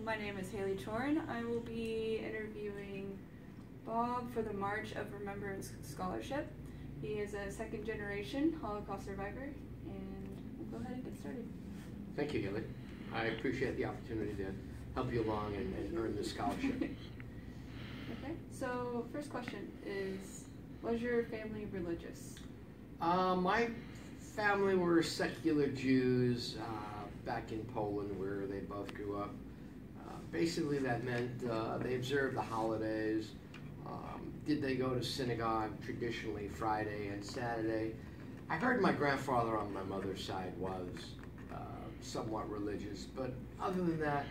my name is Hailey Chorn. I will be interviewing Bob for the March of Remembrance Scholarship. He is a second-generation Holocaust survivor, and we'll go ahead and get started. Thank you, Hailey. I appreciate the opportunity to help you along and earn this scholarship. Okay, so first question is, was your family religious? My family were secular Jews back in Poland, where they both grew up. Basically, that meant they observed the holidays. Did they go to synagogue traditionally Friday and Saturday? I heard my grandfather on my mother's side was somewhat religious, but other than that,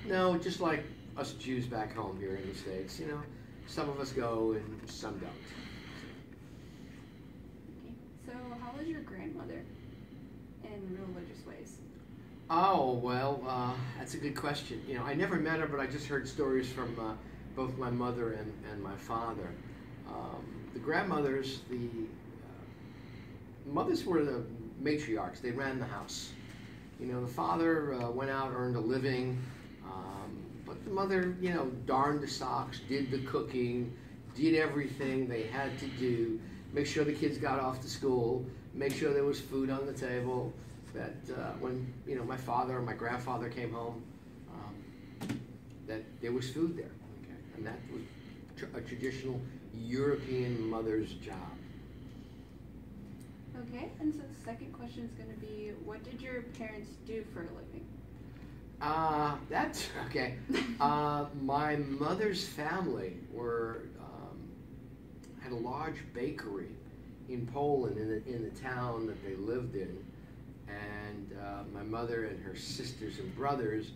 no, just like us Jews back home here in the States, you know, some of us go and some don't. Okay, so how was your grandmother in religious ways? Oh, well, that's a good question. You know, I never met her, but I just heard stories from both my mother and my father. The grandmothers, the mothers were the matriarchs. They ran the house. You know, the father went out, earned a living, but the mother, you know, darned the socks, did the cooking, did everything they had to do, make sure the kids got off to school, make sure there was food on the table, that when, you know, my father or my grandfather came home, that there was food there. Okay? And that was a traditional European mother's job. Okay, and so the second question is going to be, what did your parents do for a living? That's okay. My mother's family had a large bakery in Poland, in the town that they lived in, and my mother and her sisters and brothers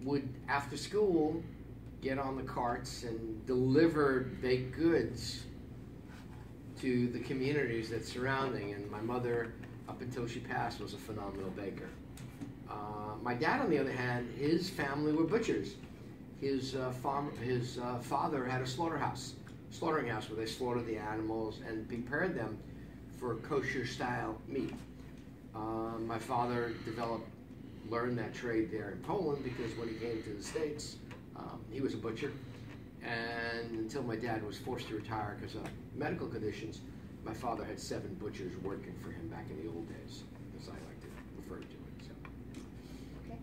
would, after school, get on the carts and deliver baked goods to the communities that surrounding. And my mother, up until she passed, was a phenomenal baker. My dad, on the other hand, his family were butchers. His father had a slaughtering house where they slaughtered the animals and prepared them for kosher-style meat. My father learned that trade there in Poland because when he came to the States, he was a butcher. And until my dad was forced to retire because of medical conditions, my father had 7 butchers working for him back in the old days, as I like to refer to it. So. Okay,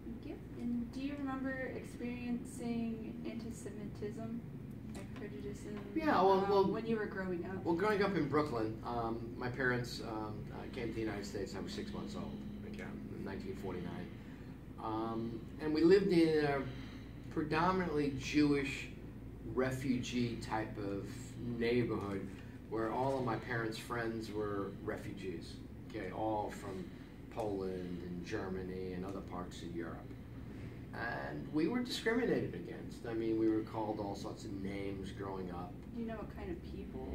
thank you. And do you remember experiencing anti-Semitism, like prejudice, when you were growing up? Well, growing up in Brooklyn, my parents came to the United States. I was 6 months old, in 1949, and we lived in a predominantly Jewish refugee type of neighborhood where all of my parents' friends were refugees, okay, all from Poland and Germany and other parts of Europe. And we were discriminated against. I mean, we were called all sorts of names growing up. Do you know what kind of people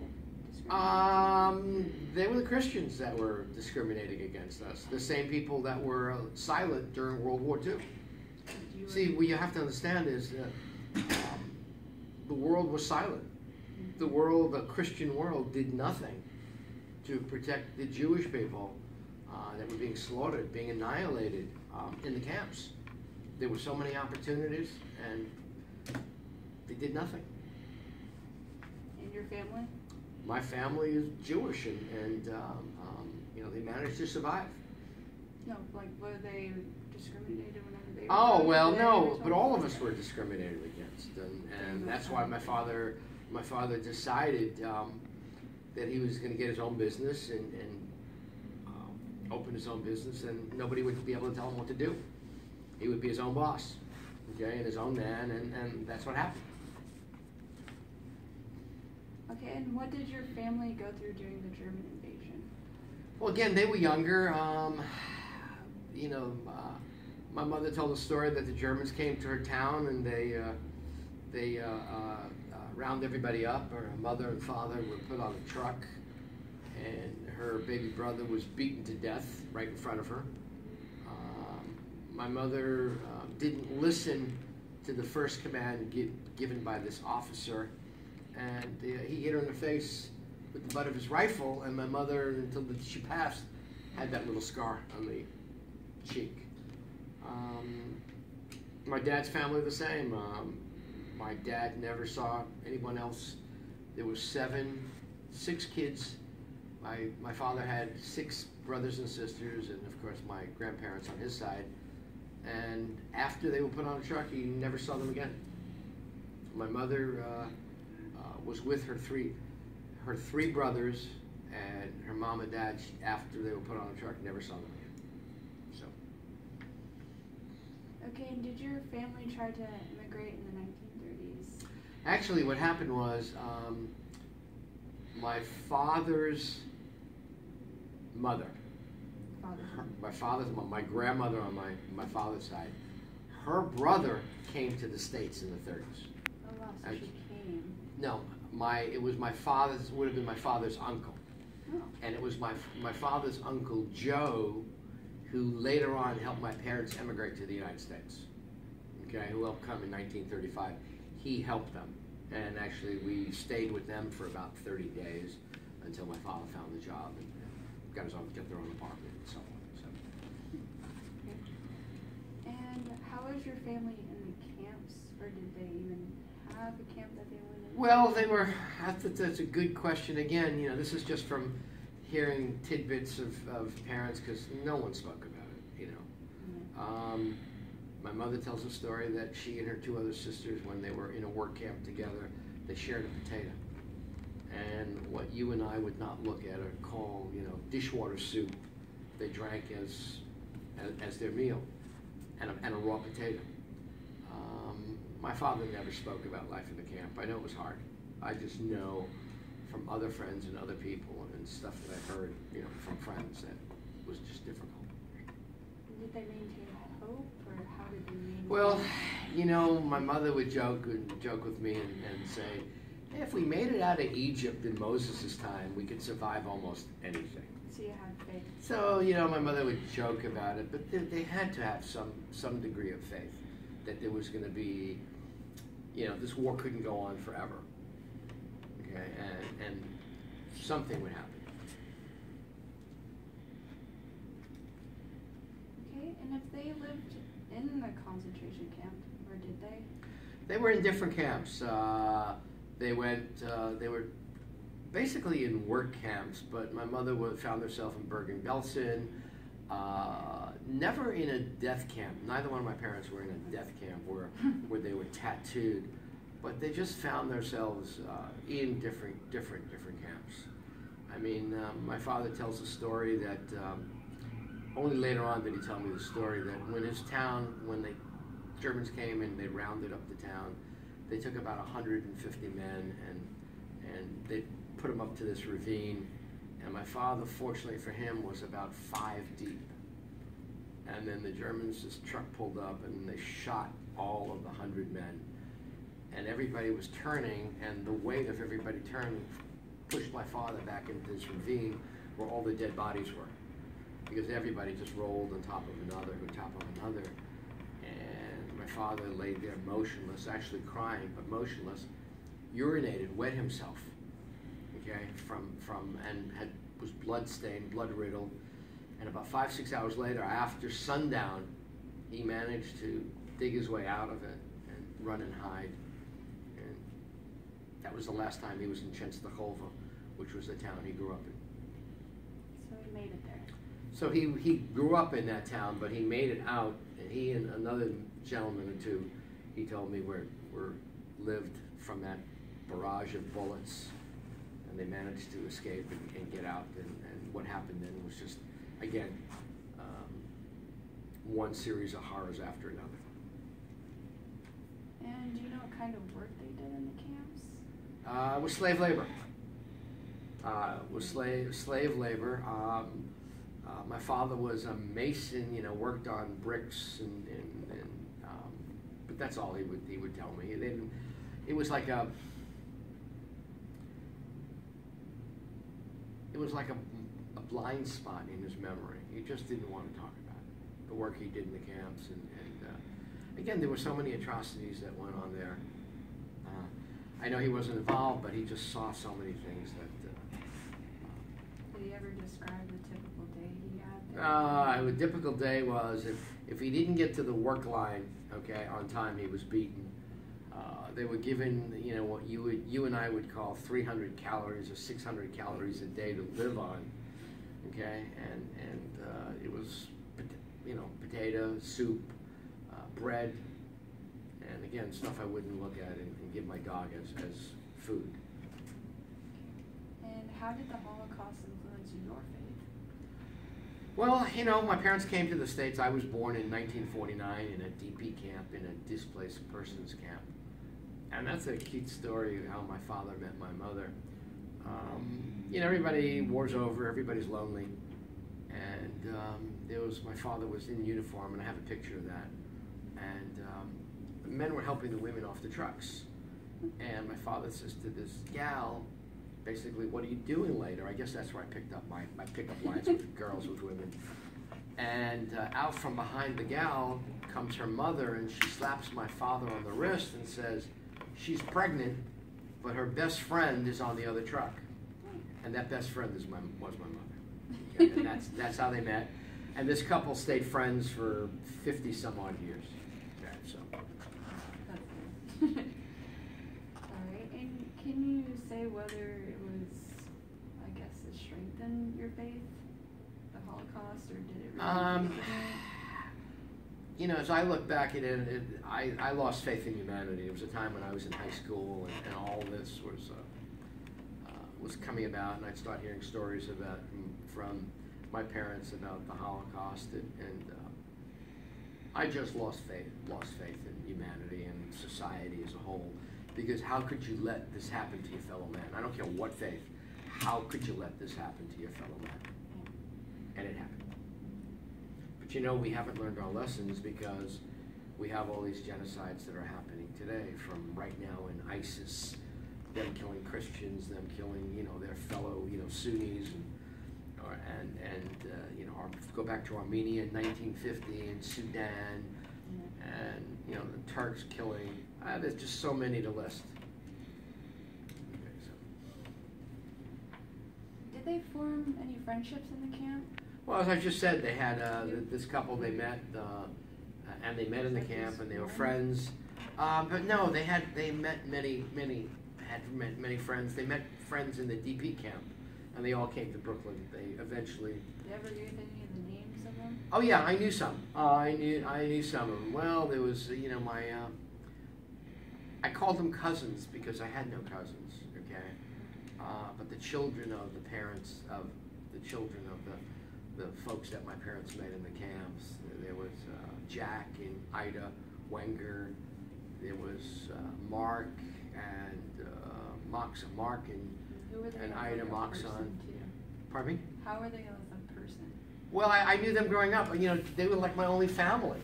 discriminated? They were the Christians that were discriminating against us, the same people that were silent during World War II. See, what you have to understand is that the world was silent. The Christian world, did nothing to protect the Jewish people that were being slaughtered, being annihilated in the camps. There were so many opportunities, and they did nothing. And your family? My family is Jewish, and you know, they managed to survive. No, like, were they discriminated whenever they were? Oh, well, no, but all of us were discriminated against, and that's why my father decided that he was going to get his own business and open his own business, and nobody would be able to tell him what to do. He would be his own boss, okay, and his own man, and that's what happened. Okay, and what did your family go through during the German invasion? Well, again, they were younger. You know, my mother told a story that the Germans came to her town and they round everybody up. Her mother and father were put on a truck, and her baby brother was beaten to death right in front of her. My mother didn't listen to the first command given by this officer, and he hit her in the face with the butt of his rifle, and my mother, until she passed, had that little scar on the cheek. My dad's family the same. My dad never saw anyone else. There was six kids. My father had 6 brothers and sisters, and of course my grandparents on his side. And after they were put on a truck, he never saw them again. My mother was with her three brothers, and her mom and dad, after they were put on a truck, never saw them again. So. Okay, and did your family try to immigrate in the 1930s? Actually, what happened was my father's mother, my grandmother on my father's side, her brother came to the States in the 30s. Oh wow, so she came. No, it would have been my father's uncle. Oh. And it was my father's uncle Joe who later on helped my parents emigrate to the United States. Okay, who helped come in 1935. He helped them, and actually we stayed with them for about 30 days until my father found the job and got their own apartment and so on. So. Okay. And how was your family in the camps, or did they even have a camp that they went in? Well, that's a good question. Again, this is just from hearing tidbits of parents, because no one spoke about it, Mm-hmm. My mother tells a story that she and her 2 other sisters, when they were in a work camp together, they shared a potato. And what you and I would not look at or call, dishwater soup, they drank as their meal, and a raw potato. My father never spoke about life in the camp. I know it was hard. I just know from other friends and other people and stuff that I heard, from friends, that it was just difficult. Did they maintain hope, or how did they maintain? Well, my mother would joke with me and say, hey, if we made it out of Egypt in Moses' time, we could survive almost anything. So you had faith. So, my mother would joke about it, but they had to have some degree of faith that there was going to be, this war couldn't go on forever. Okay, and something would happen. Okay, and if they lived in the concentration camp, or did they? They were in different camps. They were basically in work camps, but my mother found herself in Bergen-Belsen, never in a death camp. Neither one of my parents were in a death camp where they were tattooed, but they just found themselves in different camps. I mean, my father tells a story that only later on did he tell me the story that when the Germans came and they rounded up the town, they took about 150 men and they put them up to this ravine. And my father, fortunately for him, was about 5 deep. And then the Germans, this truck pulled up and they shot all of the 100 men. And everybody was turning, and the weight of everybody turning pushed my father back into this ravine where all the dead bodies were. Because everybody just rolled on top of another, And my father laid there motionless, actually crying, but motionless, urinated, wet himself, okay, was blood-stained, blood-riddled. And about 5-6 hours later, after sundown, he managed to dig his way out of it and run and hide. And that was the last time he was in Częstochowa, which was the town he grew up in. So he made it there. So he grew up in that town, but he made it out, and he and another gentleman or two, he told me, were lived from that barrage of bullets, and they managed to escape and get out. And what happened then was just, again, one series of horrors after another. And do you know what kind of work they did in the camps? It was slave labor. Slave labor. My father was a mason, worked on bricks, but that's all he would tell me. It was like a blind spot in his memory. He just didn't want to talk about it. The work he did in the camps, and again, there were so many atrocities that went on there. I know he wasn't involved, but he just saw so many things that. Did he ever describe the typical day he had A typical day was if he didn't get to the work line, okay, on time, he was beaten. They were given, what you and I would call 300 calories or 600 calories a day to live on, okay, and it was, potato, soup, bread, and again, stuff I wouldn't look at and give my dog as food. And how did the Holocaust influence your faith? Well, my parents came to the States. I was born in 1949 in a DP camp, in a displaced persons camp. And that's a cute story of how my father met my mother. Everybody, war's over, everybody's lonely. And my father was in uniform, and I have a picture of that. And the men were helping the women off the trucks. And my father says to this gal, basically, what are you doing later? I guess that's where I picked up my pickup lines with girls, with women. And out from behind the gal comes her mother, and she slaps my father on the wrist and says, she's pregnant, but her best friend is on the other truck. And that best friend was my mother. Okay, and that's how they met. And this couple stayed friends for 50 some odd years. Okay, so. All right, and can you say whether it was, I guess, it strengthened your faith, the Holocaust, or did it really weaken it? As I look back at it, I lost faith in humanity. It was a time when I was in high school, and all this was coming about, and I'd start hearing stories from my parents about the Holocaust, and I just lost faith in humanity and society as a whole. Because how could you let this happen to your fellow man? I don't care what faith. How could you let this happen to your fellow man? And it happened. But we haven't learned our lessons because we have all these genocides that are happening today, from right now in ISIS, them killing Christians, them killing, their fellow, Sunnis, go back to Armenia in 1950, and Sudan, and, the Turks killing. There's just so many to list. Okay, so. Did they form any friendships in the camp? Well, as I just said, they had this couple they met, and they met in the camp, and they were friends. But no, they met many friends. They met friends in the DP camp, and they all came to Brooklyn. They eventually. Did you ever give any of the names of them? Oh yeah, I knew some. I knew some of them. Well, there was my. I called them cousins because I had no cousins. Okay, but the children of the parents of the children of the folks that my parents met in the camps. There was Jack and Ida Wenger. There was Mark and Mark and Ida Moxon. Pardon me? How were they as a person? Well, I knew them growing up. They were like my only family.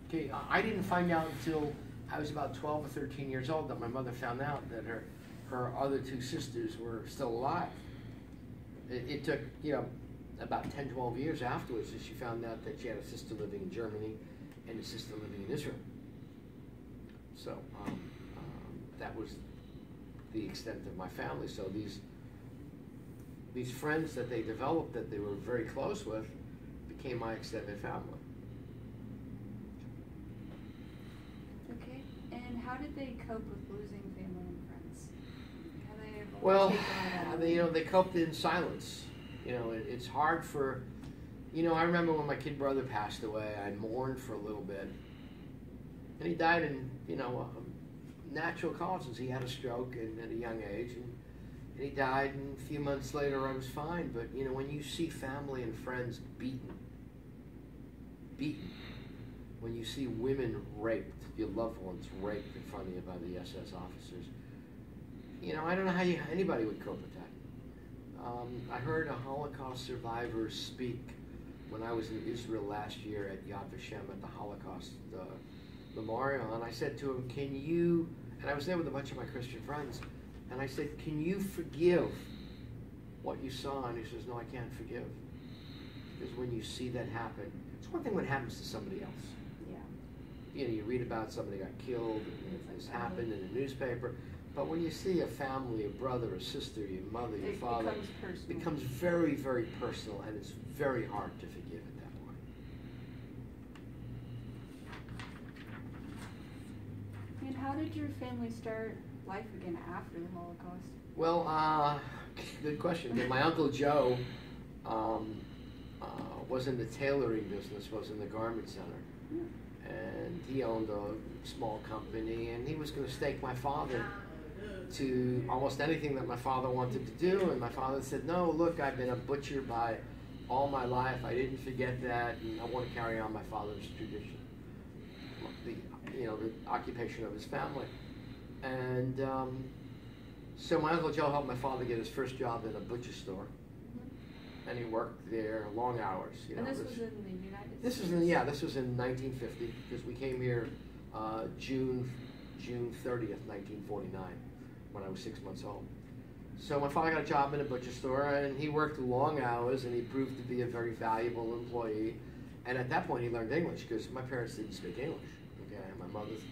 Okay, I didn't find out until I was about 12 or 13 years old that my mother found out that her other two sisters were still alive. It took, about 10, 12 years afterwards that she found out that she had a sister living in Germany and a sister living in Israel. So that was the extent of my family. So these friends that they developed, that they were very close with, became my extended family. Okay, and how did they cope with losing family and friends? How they well, they coped in silence. It's hard for, I remember when my kid brother passed away, I mourned for a little bit. And he died in, natural causes. He had a stroke at a young age, and he died, and a few months later I was fine. But, when you see family and friends beaten, when you see women raped, your loved ones raped in front of you by the SS officers, I don't know how anybody would cope with that. I heard a Holocaust survivor speak when I was in Israel last year at Yad Vashem at the Holocaust Memorial, and I said to him, and I was there with a bunch of my Christian friends, and I said, can you forgive what you saw? And he says, no, I can't forgive. Because when you see that happen, it's one thing when it happens to somebody else. Yeah. You read about somebody got killed, and this happened in the newspaper. But when you see a family, a brother, a sister, your mother, your father, becomes personal. it becomes very, very personal, and it's very hard to forgive at that point. And how did your family start life again after the Holocaust? Well, good question. My Uncle Joe was in the tailoring business, was in the garment center. And he owned a small company, and he was going to stake my father to almost anything that my father wanted to do. And my father said, no, look, I've been a butcher by all my life. I didn't forget that, and I want to carry on my father's tradition, the occupation of his family. And so my Uncle Joe helped my father get his first job in a butcher store. And he worked there long hours. And this was in the United States? This was in 1950, because we came here June 30th, 1949, when I was 6 months old. So my father got a job in a butcher store, and he worked long hours, and he proved to be a very valuable employee. And at that point, he learned English, because my parents didn't speak English. Okay, my mother's,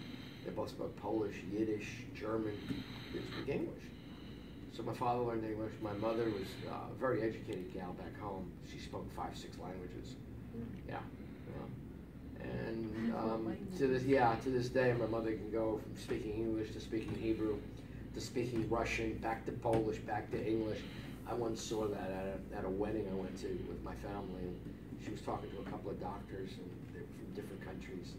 they both spoke Polish, Yiddish, German. They didn't speak English. So my father learned English. My mother was a very educated gal back home. She spoke 5, 6 languages. Yeah. And to this day, my mother can go from speaking English to speaking Hebrew, to speaking Russian, back to Polish, back to English. I once saw that at a wedding I went to with my family, and she was talking to a couple of doctors, and they were from different countries,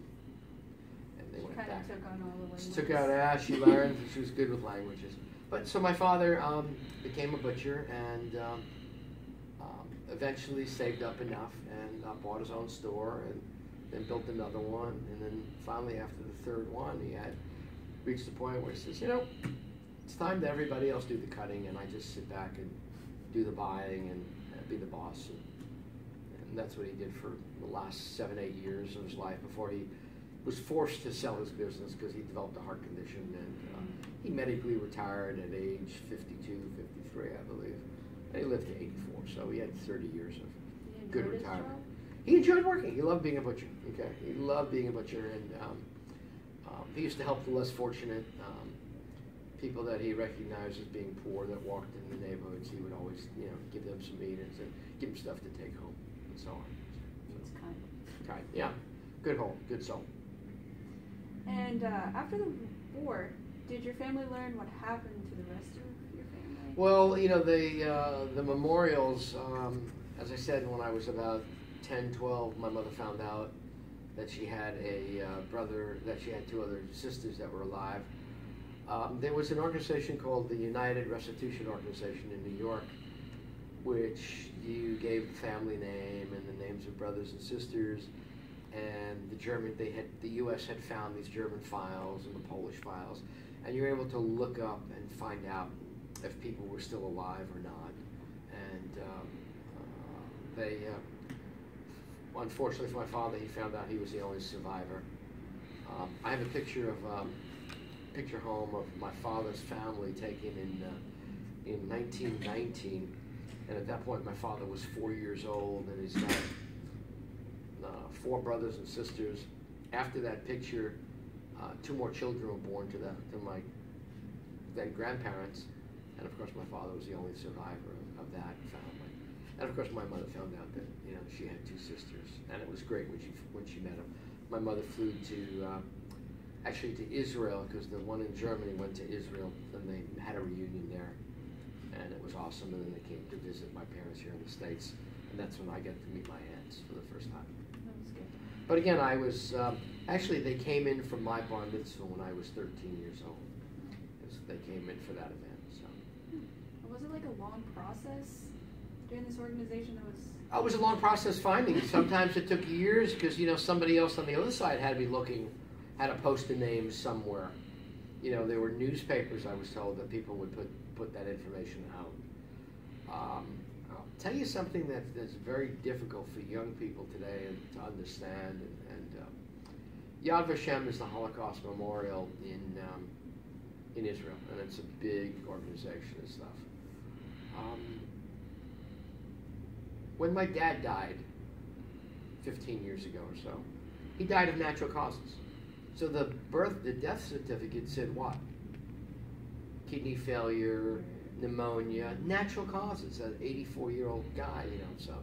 and they went back. Kind of took on all the languages. She took out, she learned, she was good with languages. But so my father became a butcher, and eventually saved up enough and bought his own store, and then built another one, and then finally after the third one, he had reached the point where he says, it's time that everybody else do the cutting, and I just sit back and do the buying and be the boss. And that's what he did for the last 7, 8 years of his life before he was forced to sell his business because he developed a heart condition, and he medically retired at age 52, 53, I believe. And he lived to 84, so he had 30 years of good retirement. He enjoyed working. He loved being a butcher. Okay, he loved being a butcher, and he used to help the less fortunate people that he recognized as being poor that walked in the neighborhoods. He would always, give them some meat and give them stuff to take home, and so on. It's kind. Kind, yeah. Good home, good soul. And after the war, did your family learn what happened to the rest of your family? Well, the memorials, as I said, when I was about 10, 12, my mother found out that she had a brother, that she had 2 other sisters that were alive. There was an organization called the United Restitution Organization in New York, which you gave the family name and the names of brothers and sisters, and the U.S. had found these German files and the Polish files, and you were able to look up and find out if people were still alive or not. And they, unfortunately for my father, he found out he was the only survivor. I have a picture home of my father's family taken in 1919, and at that point my father was 4 years old, and he's got 4 brothers and sisters. After that picture, 2 more children were born to my then grandparents, and of course my father was the only survivor of that family. And of course my mother found out that she had 2 sisters, and it was great when she met them. My mother flew actually to Israel, because the one in Germany went to Israel, and they had a reunion there, and it was awesome. And then they came to visit my parents here in the States, and that's when I got to meet my aunts for the first time. That was good. But again, I was actually, they came in from my bar mitzvah when I was 13 years old. They came in for that event. So was it like a long process during this organization? It was a long process finding. Sometimes it took years because somebody else on the other side had to be looking. Had to post a name somewhere. There were newspapers, I was told, that people would put that information out. I'll tell you something that's very difficult for young people today to understand. And Yad Vashem is the Holocaust Memorial in Israel, and it's a big organization and stuff. When my dad died 15 years ago or so, he died of natural causes. So the death certificate said what? kidney failure, pneumonia, natural causes, an 84-year-old guy, you know. So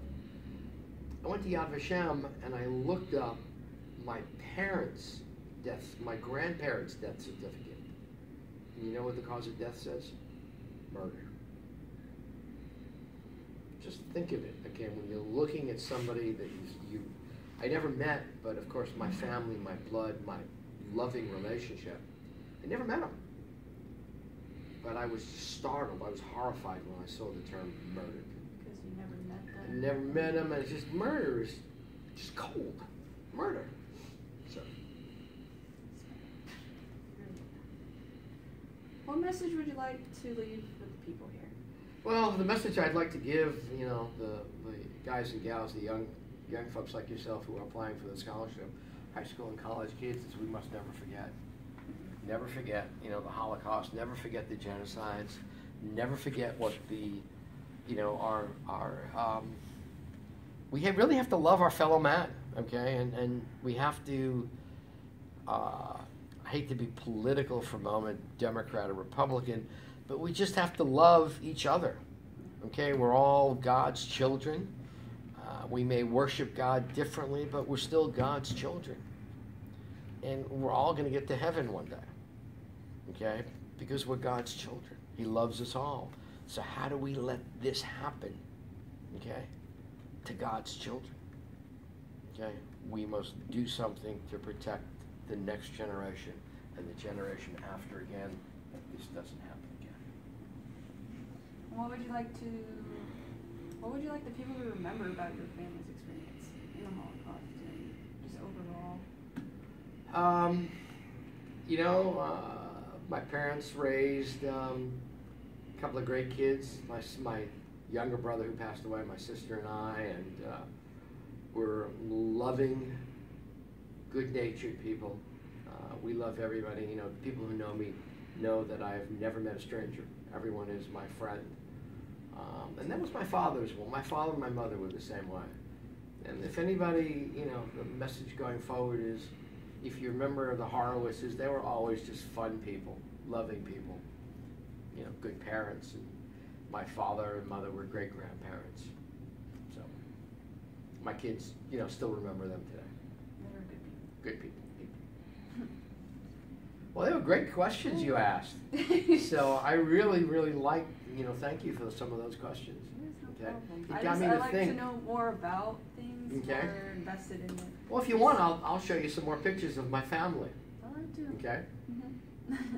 I went to Yad Vashem and I looked up my parents' deaths, my grandparents' death certificate. And you know what the cause of death says? Murder. Just think of it, again, when you're looking at somebody that I never met, but of course my family, my blood, my loving relationship, I never met him. But I was startled, I was horrified when I saw the term murdered. Because you never met them. I never met him, and it's just murder is just cold. Murder. So. What message would you like to leave with the people here? Well, the message I'd like to give, you know, the guys and gals, the young folks like yourself who are applying for the scholarship, high school and college kids, is we must never forget. Never forget, you know, the Holocaust. Never forget the genocides. Never forget what the, you know, we really have to love our fellow man, okay? And we have to, I hate to be political for a moment, Democrat or Republican, but we just have to love each other, okay? We're all God's children. We may worship God differently, but we're still God's children. And we're all going to get to heaven one day, okay? Because we're God's children. He loves us all. So how do we let this happen, okay, to God's children? Okay? We must do something to protect the next generation and the generation after, again, that this doesn't happen again. What would you like the people to remember about your family's experience in the Holocaust and just overall? You know, my parents raised a couple of great kids. My younger brother who passed away, my sister and I, and we're loving, good-natured people. We love everybody. You know, people who know me know that I've never met a stranger. Everyone is my friend. And that was my father as well. My father and my mother were the same way. And if anybody, you know, the message going forward is, if you remember the Horowitzes, they were always just fun people, loving people, you know, good parents. And my father and mother were great grandparents. So my kids, you know, still remember them today. They were good people. Good people. Well, they were great questions you asked. So I really, really like, you know, thank you for some of those questions. Okay. It I like to know more about things. Okay. More invested in it. Well, if you want, I'll show you some more pictures of my family. I like to. Okay. Mm-hmm.